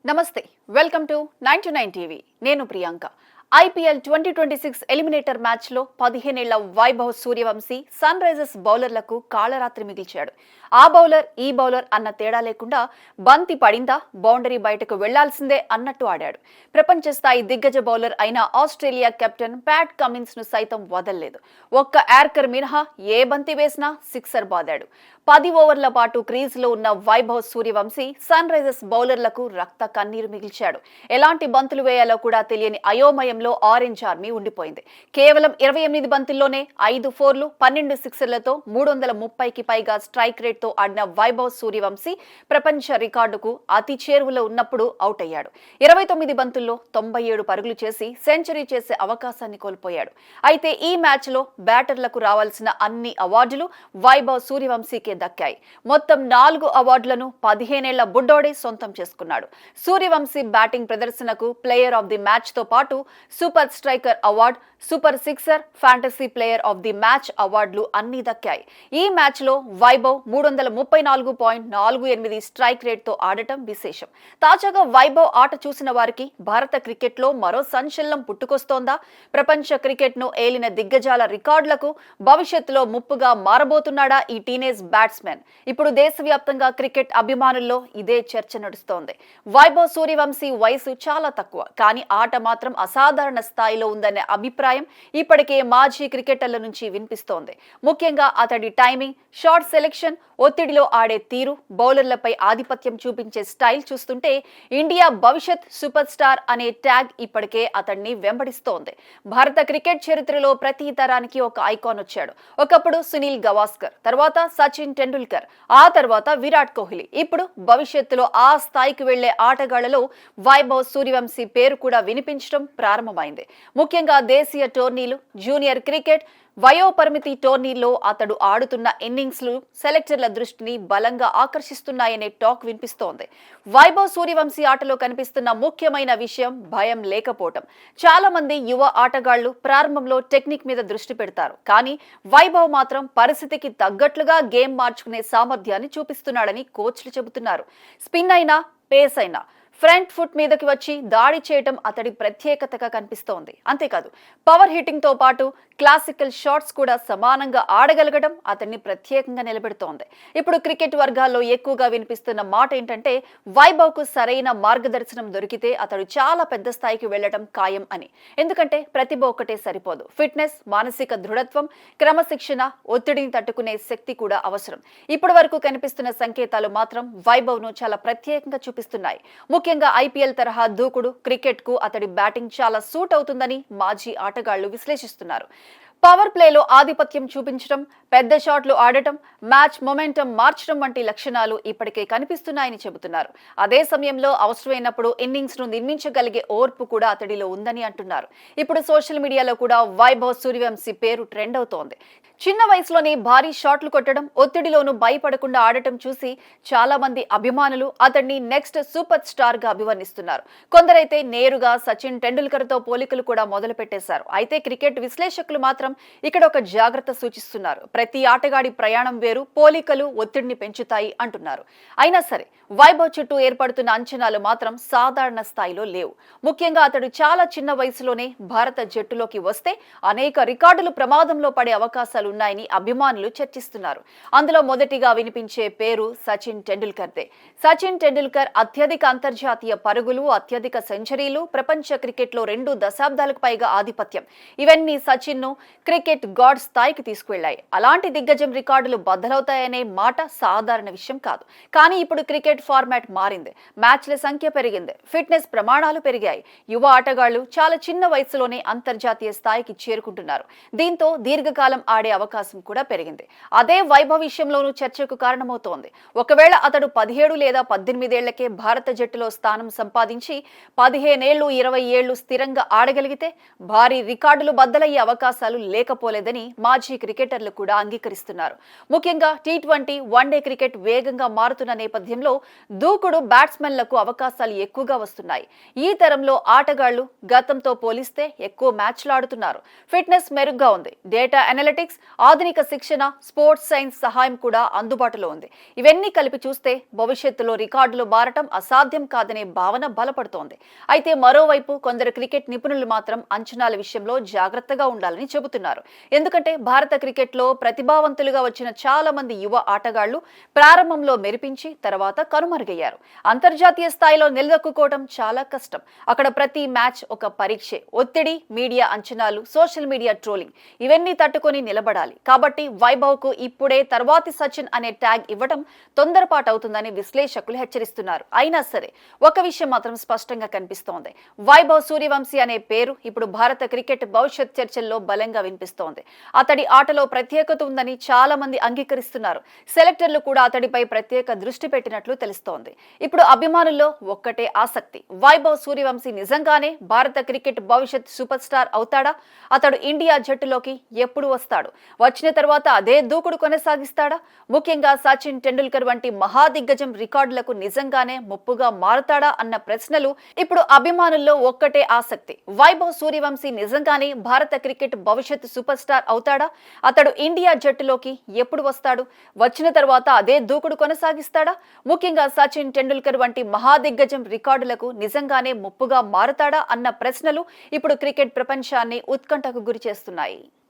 నమస్తే welcome to 99 TV నేను Priyanka IPL 2026 eliminator match లో 15 ఏళ్ల వైభవ్ సూర్యవంశీ సన్ రైజర్స్ బౌలర్లకు కాళరాత్రి మిగిల్చాడు. ఆ బౌలర్ ఈ బౌలర్ అన్న తేడా లేకుండా బంతి పడిందా బౌండరీ బయటకు వెళ్లాల్సిందే అన్నట్టు ఆడాడు. ప్రపంచ స్థాయి దిగ్గజ బౌలర్ అయిన ఆస్ట్రేలియా కెప్టెన్ ప్యాట్ కమిన్స్ ను సైతం వదల్లేదు. ఒక్క యార్కర్ మినహా ఏ బంతి వేసినా సిక్సర్ బాదాడు. 10 ఓవర్ల పాటు క్రీజ్ లో ఉన్న వైభవ్ సూర్యవంశీ సన్ రైజర్స్ బౌలర్లకు రక్త కన్నీరు మిగిల్చాడు. ఎలాంటి బంతులు వేయాలో కూడా తెలియని అయోమయంలో ఆరెంజ్ ఆర్మీ ఉండిపోయింది. కేవలం 28 బంతుల్లోనే 5 ఫోర్లు 12 సిక్సర్లతో 330కి పైగా స్ట్రైక్ రేట్ తో ఆడిన వైభవ్ సూర్యవంశీ ప్రపంచ రికార్డుకు అతి చేరువలో ఉన్నప్పుడు అవుట్ అయ్యాడు. 29 బంతుల్లో 97 పరుగులు చేసి సెంచరీ చేసే అవకాశాన్ని కోల్పోయాడు. అయితే ఈ మ్యాచ్ లో బ్యాటర్లకు రావాల్సిన అన్ని అవార్డులు వైభవ్ సూర్యవంశీకే దక్కాయి. మొత్తం 4 అవార్డులను 15 ఏళ్ల బుడ్డోడే సొంతం చేసుకున్నాడు. సూర్యవంశీ బ్యాటింగ్ ప్రదర్శనకు ప్లేయర్ ఆఫ్ ది మ్యాచ్ తో పాటు super striker award, super sixer, fantasy player of the match అవార్డులు అన్ని దక్కాయి. ఈ మ్యాచ్ లో వైభవ్ 334.48 స్ట్రైక్ రేట్ తో ఆడటం విశేషం. తాజాగా వైభవ్ ఆట చూసిన వారికి భారత క్రికెట్ లో మరో సంచలనం పుట్టుకొస్తోందా? ప్రపంచ క్రికెట్ ను ఏలిన దిగ్గజాల రికార్డులకు భవిష్యత్తులో ముప్పుగా మారబోతున్నాడా ఈ టీనేజ్ బ్యాట్స్మెన్? ఇప్పుడు దేశవ్యాప్తంగా క్రికెట్ అభిమానుల్లో ఇదే చర్చ నడుస్తోంది. వైభవ్ సూర్యవంశీ వయసు చాలా తక్కువ, కానీ ఆట మాత్రం అసాధారణ స్థాయిలో ఉందనే అభిప్రాయం ఇప్పటికే మాజీ క్రికెటర్ల నుంచి వినిపిస్తోంది. ముఖ్యంగా అతడి టైమింగ్, షాట్ సెలెక్షన్, ఒత్తిడిలో ఆడే తీరు, బౌలర్లపై ఆధిపత్యం చూపించే స్టైల్ చూస్తుంటే ఇండియా భవిష్యత్ సూపర్ స్టార్ అనే ట్యాగ్ ఇప్పటికే అతడిని వెంబడిస్తోంది. భారత క్రికెట్ చరిత్రలో ప్రతి తరానికి ఒక ఐకాన్ వచ్చాడు. ఒకప్పుడు సునీల్ గవాస్కర్, తర్వాత సచిన్ టెండూల్కర్, ఆ తర్వాత విరాట్ కోహ్లీ. ఇప్పుడు భవిష్యత్తులో ఆ స్థాయికి వెళ్లే ఆటగాళ్లలో వైభవ్ సూర్యవంశీ పేరు కూడా వినిపించడం ప్రారంభమైంది. ముఖ్యంగా దేశీయ టోర్నీలు, జూనియర్ క్రికెట్, వయోపరిమితి టోర్నీల్లో అతడు ఆడుతున్న ఇన్నింగ్స్లు సెలెక్టర్ల దృష్టిని బలంగా ఆకర్షిస్తున్నాయనే టాక్ వినిపిస్తోంది. వైభవ్ సూర్యవంశీ ఆటలో కనిపిస్తున్న ముఖ్యమైన విషయం భయం లేకపోవటం. చాలా మంది యువ ఆటగాళ్లు ప్రారంభంలో టెక్నిక్ మీద దృష్టి పెడతారు, కానీ వైభవ్ మాత్రం పరిస్థితికి తగ్గట్లుగా గేమ్ మార్చుకునే సామర్థ్యాన్ని చూపిస్తున్నాడని కోచ్లు చెబుతున్నారు. స్పిన్ అయినా, పేస్ అయినా ఫ్రంట్ ఫుట్ మీదకి వచ్చి దాడి చేయటం అతడి ప్రత్యేకతగా కనిపిస్తోంది. అంతేకాదు, పవర్ హిట్టింగ్ తో పాటు క్లాసికల్ షాట్స్ కూడా సమానంగా ఆడగలగడం అతన్ని ప్రత్యేకంగా నిలబెడుతోంది. ఇప్పుడు క్రికెట్ వర్గాల్లో ఎక్కువగా వినిపిస్తున్న మాట ఏంటంటే వైభవ్ కు సరైన మార్గదర్శనం దొరికితే అతడు చాలా పెద్ద స్థాయికి వెళ్లడం ఖాయం అని. ఎందుకంటే ప్రతిభ ఒక్కటే సరిపోదు, ఫిట్నెస్, మానసిక దృఢత్వం, క్రమశిక్షణ, ఒత్తిడిని తట్టుకునే శక్తి కూడా అవసరం. ఇప్పటి వరకు కనిపిస్తున్న సంకేతాలు మాత్రం వైభవ్ ను చాలా ప్రత్యేకంగా చూపిస్తున్నాయి. ముఖ్యంగా ఐపీఎల్ తరహా దూకుడు క్రికెట్ కు అతడి బ్యాటింగ్ చాలా సూట్ అవుతుందని మాజీ ఆటగాళ్లు విశ్లేషిస్తున్నారు. పవర్ ప్లేలో ఆధిపత్యం చూపించడం, పెద్ద షాట్లు ఆడటం, మ్యాచ్ మొమెంటం మార్చడం వంటి లక్షణాలు ఇప్పటికే కనిపిస్తున్నాయని చెబుతున్నారు. అదే సమయంలో అవసరమైనప్పుడు ఇన్నింగ్స్ ను నిర్మించగలిగే ఓర్పు కూడా అతడిలో ఉందని అంటున్నారు. ఇప్పుడు సోషల్ మీడియాలో కూడా వైభవ్ సూర్యవంశీ పేరు ట్రెండ్ అవుతోంది. చిన్న వయసులోనే భారీ షాట్లు కొట్టడం, ఒత్తిడిలోనూ భయపడకుండా ఆడటం చూసి చాలా మంది అభిమానులు అతడిని నెక్స్ట్ సూపర్ స్టార్ గా అభివర్ణిస్తున్నారు. కొందరైతే నేరుగా సచిన్ టెండూల్కర్ తో పోలికలు కూడా మొదలు పెట్టేశారు. అయితే క్రికెట్ విశ్లేషకులు మాత్రం ఇక్కడ ఒక జాగ్రత్త సూచిస్తున్నారు. ప్రతి ఆటగాడి ప్రయాణం వేరు, పోలికలు ఒత్తిడిని పెంచుతాయి అంటున్నారు. అయినా సరే వైభవ్ చుట్టూ ఏర్పడుతున్న అంచనాలు మాత్రం సాధారణ స్థాయిలో లేవు. ముఖ్యంగా అతడు చాలా చిన్న వయసులోనే భారత జట్టులోకి వస్తే అనేక రికార్డులు ప్రమాదంలో పడే అవకాశాలు ఉన్నాయని అభిమానులు చర్చిస్తున్నారు. అందులో మొదటిగా వినిపించే పేరు సచిన్ టెండూల్కర్దే. సచిన్ టెండూల్కర్ అత్యధిక అంతర్జాతీయ పరుగులు, అత్యధిక సెంచరీలు, ప్రపంచ క్రికెట్ లో 2 దశాబ్దాలకు పైగా ఆధిపత్యం, ఇవన్నీ సచిన్ ను క్రికెట్ గాడ్ స్థాయికి తీసుకువెళ్లాయి. అలాంటి దిగ్గజం రికార్డులు బద్దలవుతాయనే మాట సాధారణ విషయం కాదు. కానీ ఇప్పుడు క్రికెట్ ఫార్మాట్ మారింది, మ్యాచ్ల సంఖ్య పెరిగింది, ఫిట్నెస్ ప్రమాణాలు పెరిగాయి. యువ ఆటగాళ్లు చాలా చిన్న వయసులోనే అంతర్జాతీయ స్థాయికి చేరుకుంటున్నారు. దీంతో దీర్ఘకాలం ఆడే అవకాశం కూడా పెరిగింది. అదే వైభవ్ విషయంలోనూ చర్చకు కారణమవుతోంది. ఒకవేళ అతడు 17 లేదా 18 ఏళ్లకే భారత జట్టులో స్థానం సంపాదించి 15 ఏళ్లు 20 ఏళ్లు స్థిరంగా ఆడగలిగితే భారీ రికార్డులు బద్దలయ్యే అవకాశాలు లేకపోలేదని మాజీ క్రికెటర్లు కూడా అంగీకరిస్తున్నారు. ముఖ్యంగా టీ20, వన్డే క్రికెట్ వేగంగా మారుతున్న నేపథ్యంలో దూకుడు బ్యాట్స్మెన్లకు అవకాశాలు ఎక్కువగా వస్తున్నాయి. ఈ తరంలో ఆటగాళ్లు గతంతో పోలిస్తే ఎక్కువ మ్యాచ్లు ఆడుతున్నారు. ఫిట్నెస్ మెరుగ్గా ఉంది. డేటా అనలిటిక్స్, ఆధునిక శిక్షణ, స్పోర్ట్స్ సైన్స్ సహాయం కూడా అందుబాటులో ఉంది. ఇవన్నీ కలిపి చూస్తే భవిష్యత్తులో రికార్డులు మారటం అసాధ్యం కాదనే భావన బలపడుతోంది. అయితే మరోవైపు కొందరు క్రికెట్ నిపుణులు మాత్రం అంచనాల విషయంలో జాగ్రత్తగా ఉండాలని చెబుతున్నారు. ఎందుకంటే భారత క్రికెట్లో ప్రతిభావంతులుగా వచ్చిన చాలా మంది యువ ఆటగాళ్లు ప్రారంభంలో మెరిపించి తర్వాత కనుమరుగయ్యారు. అంతర్జాతీయ స్థాయిలో నిలదొక్కుకోవడం చాలా కష్టం. అక్కడ ప్రతి మ్యాచ్ ఒక పరీక్షే. ఒత్తిడి, మీడియా అంచనాలు, సోషల్ మీడియా ట్రోలింగ్ ఇవన్నీ తట్టుకొని నిలబడాలి. కాబట్టి వైభవ్ కు ఇప్పుడే తర్వాతి సచిన్ అనే ట్యాగ్ ఇవ్వడం తొందరపాటు అవుతుందని విశ్లేషకులు హెచ్చరిస్తున్నారు. అయినా సరే ఒక విషయం మాత్రం స్పష్టంగా కనిపిస్తోంది. వైభవ్ సూర్యవంశీ అనే పేరు ఇప్పుడు భారత క్రికెట్ భవిష్యత్ చర్చల్లో బలంగా వినిపిస్తోంది. అతడి ఆటలో ప్రత్యేకత ఉందని చాలా మంది అంగీకరిస్తున్నారు. సెలెక్టర్లు కూడా అతడిపై ప్రత్యేక దృష్టి పెట్టినట్లు తెలుస్తోంది. ఇప్పుడు అభిమానుల్లో ఒక్కటే ఆసక్తి. వైభవ్ సూర్యవంశీ నిజంగానే భారత క్రికెట్ భవిష్యత్ సూపర్ స్టార్ అవుతాడా? అతడు ఇండియా జట్టులోకి ఎప్పుడు వస్తాడు? వచ్చిన తర్వాత అదే దూకుడు కొనసాగిస్తాడా? ముఖ్యంగా సచిన్ టెండూల్కర్ వంటి మహాదిగ్గజం రికార్డులకు నిజంగానే ముప్పుగా మారుతాడా అన్న ప్రశ్నలు ఇప్పుడు అభిమానుల్లో ఒక్కటే ఆసక్తి. వైభవ్ సూర్యవంశీ నిజంగానే భారత క్రికెట్ భవిష్యత్ సూపర్ స్టార్ అవుతాడా? అతడు ఇండియా జట్టులోకి ఎప్పుడు వస్తాడు? వచ్చిన తర్వాత అదే దూకుడు కొనసాగిస్తాడా? ముఖ్యంగా సచిన్ టెండూల్కర్ వంటి మహాదిగ్గజం రికార్డులకు నిజంగానే ముప్పుగా మారుతాడా అన్న ప్రశ్నలు ఇప్పుడు క్రికెట్ ప్రపంచాన్ని ఉత్కంఠకు గురి చేస్తున్నాయి.